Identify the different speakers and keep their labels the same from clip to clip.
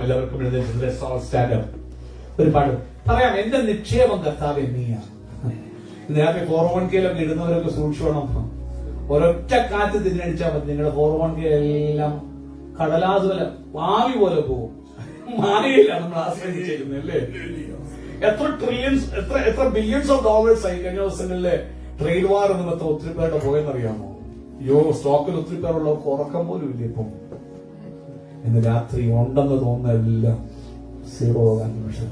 Speaker 1: എല്ലാവർക്കും ഒരു പാട്ട് പറയാം. എന്റെ നിക്ഷേപം കർത്താവേ നീയാണ്. നേരത്തെ 401k ഇടുന്നവരൊക്കെ സൂക്ഷിക്കണം. ഒരൊറ്റ കാറ്റ് തിരിഞ്ഞടിച്ചാൽ മതി, നിങ്ങളുടെ 401k എല്ലാം കടലാസ് പോലെ ഭാവി പോലെ പോകും. മായയിലാണ് നമ്മൾ ആശ്രയിച്ചിരിക്കുന്നത് അല്ലേ? എത്ര ട്രില്യൺസ് എത്ര ബില്യൺസ് ഓഫ് ഡോളേഴ്സ് ആയി കഴിഞ്ഞ ദിവസങ്ങളിലെ ട്രേഡ് വാർ നിമിത്തം ഒത്തിരി പേരുടെ പോയെന്നറിയാമോ? സ്റ്റോക്കിൽ ഒത്തിരി പേരുള്ളവർക്ക് ഉറക്കം പോലും ഇല്ല ഇപ്പം. ഇന്ന് രാത്രി ഉണ്ടെന്ന് തോന്നുന്നതെല്ലാം സീറോ ആകാൻ നിമിഷം.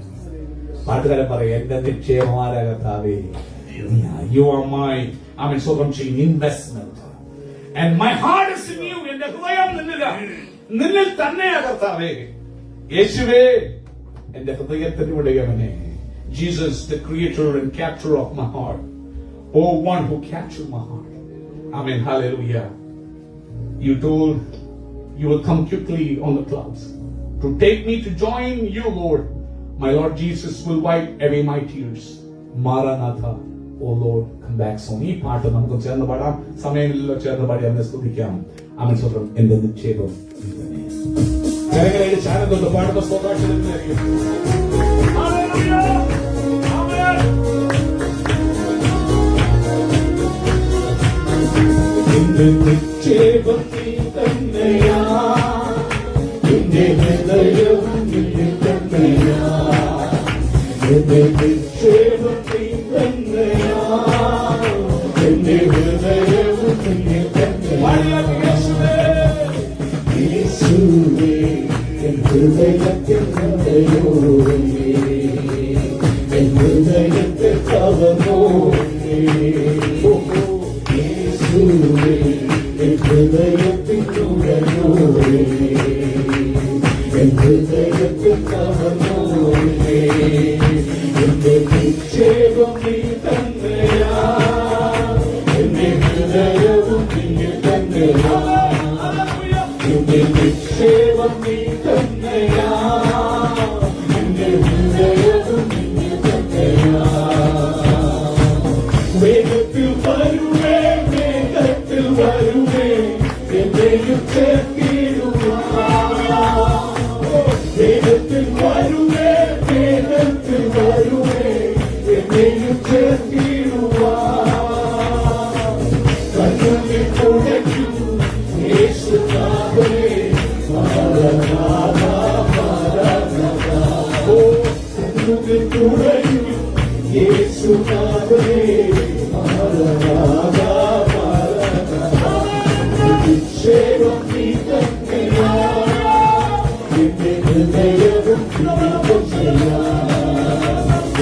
Speaker 1: പാട്ടുകാരൻ പറയും, എന്റെ നിക്ഷേപമാരാ കർത്താവേ, you are my സ്വന്തം ചെയ്യുന്ന investment and my heart is in you. എന്റെ ഹൃദയം നിന്നിൽ തന്നെയാ കർത്താവേ. യേശുവേ എന്റെ ഹൃദയത്തിന്റെ ഉടയവനെ. Jesus, the creator and captor of my heart. Oh, one who captured my heart. Amen. Hallelujah. You told you will come quickly on the clouds to take me to join you, Lord. My Lord Jesus will wipe away my tears. Maranatha, oh Lord, come back soon. ഈ പാട്ട് നമുക്ക് ചേർന്ന് പാടാം. സമയങ്ങളിലോ ചേർന്ന് പാടി അവനെ സ്തുതിക്കാം. അവൻ സ്വന്തം എന്റെ നിക്ഷേപം കരകളായിട്ട് ചാനൽ പാടുന്ന സ്വകാശിക്കും. എന്റെ നിക്ഷേപം നീ തന്നെയാ, എന്റെ ഹൃദയവും നീ തന്നെയാ. എന്റെ നിക്ഷേപം നീ തന്നെയാ, എന്റെ ഹൃദയവും നീ തന്നെയാ. യേശുവേ എൻ ഹൃദയത്തിൽ ഹൃദയോരേ, എൻ ഹൃദയത്തിൽ കവനോരേ. യേശുവേ എൻ ഹൃദയത്തിൽ ഹൃദയോരേ, എൻ ഹൃദയത്തിൽ കവനോരേ. എന്റെ നിക്ഷേപം നീ തന്നെയാ, എന്റെ ഹൃദയവും നീ തന്നെയാ. എന്റെ നിക്ഷേപം നീ തന്നെയാ, എന്റെ ഹൃദയവും നീ തന്നെയാ. വേഗത്തിൽ വരുവേ, വേഗത്തിൽ വരുവേ, എന്നെയും ചേർത്തിടുവാൻ. വേഗത്തിൽ വരുവേ, വേഗത്തിൽ വരുവേ, എന്നെയും ചേർത്തിടുവാൻ. കണ്ണുനീർ തുടയ്ക്കും യേശുനാഥനേ, മാരനാഥാ മാരനാഥാ. ഓ കണ്ണുനീർ തുടയ്ക്കും യേശുനാഥനേ, മാരനാഥാ മാരനാഥാ. നിക്ഷേപം നീ തന്നെയാ, എന്റെ ഹൃദയവും നീ തന്നെയാ.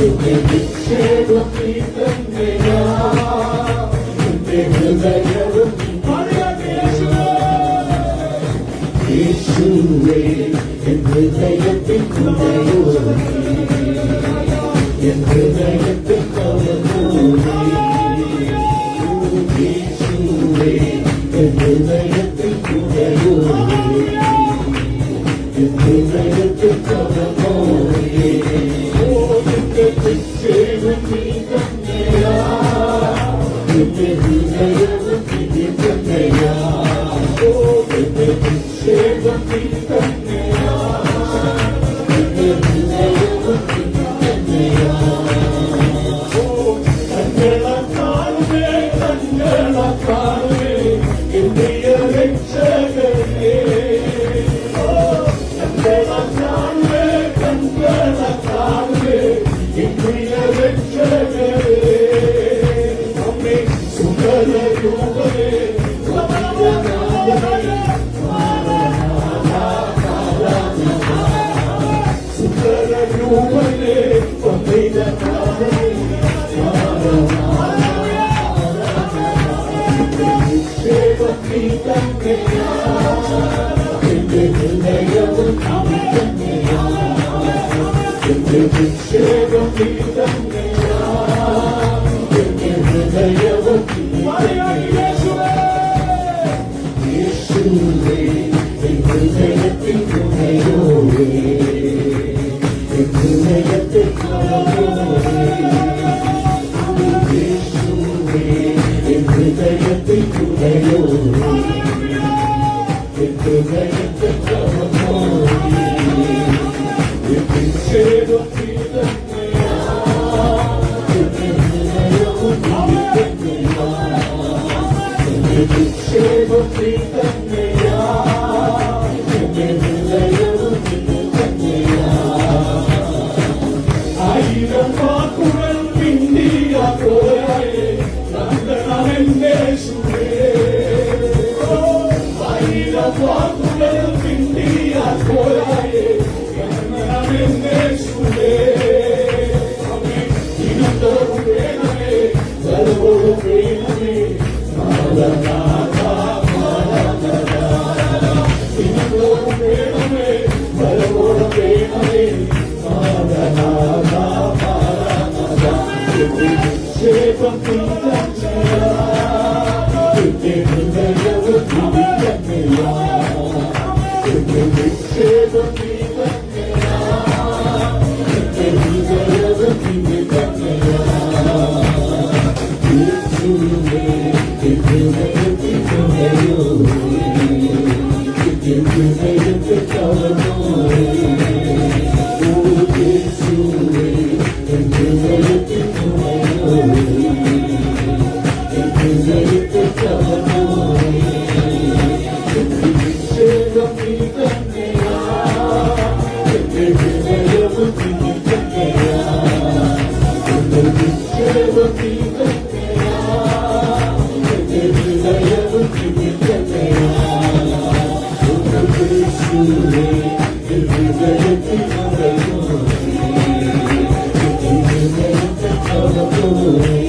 Speaker 1: എന്റെ നിക്ഷേപം നീ തന്നെയാ, എന്റെ ഹൃദയവും നീ തന്നെയാ. യേശുവേ എൻ ഹൃദയത്തിൽ ഹൃദയോരേ, എൻ ഹൃദയത്തിൽ കവനോരേ. യേശുവേ എൻ ഹൃദയത്തിൽ ഹൃദയോരേ, എൻ ഹൃദയത്തിൽ കവനോരേ. ഓ എന്റെ നിക്ഷേപം നീ തന്നെയാ, എന്റെ ഹൃദയവും നീ തന്നെയാ. ഓ എന്റെ നിക്ഷേപം നീ തന്നെയാ, എന്റെ ഹൃദയവും നീ തന്നെയാ. ഓ കണ്ണുകളെ കാണുവേ എന്റെ രക്ഷകനേ. ഓ കണ്ണുകളെ കാണുവേ എന്റെ രക്ഷകനേ. അമ്മേ സുന്ദരരൂപനേ, സുന്ദരരൂപനേ, പതിതനാഥനേ, നിക്ഷേപം നീ തന്നെയാ, എന്റെ ഹൃദയവും നീ തന്നെയാ. എന്റെ നിക്ഷേപം നീ തന്നെയാ, എന്റെ ഹൃദയവും നീ തന്നെയാ. യേശുവേ എൻ ഹൃദയത്തിൽ ഹൃദയോരേ, എൻ ഹൃദയത്തിൽ കവനോരേ. യേശുവേ എൻ ഹൃദയത്തിൽ ഹൃദയോരേ, എൻ ഹൃദയത്തിൽ കവനോരേ.
Speaker 2: Oh,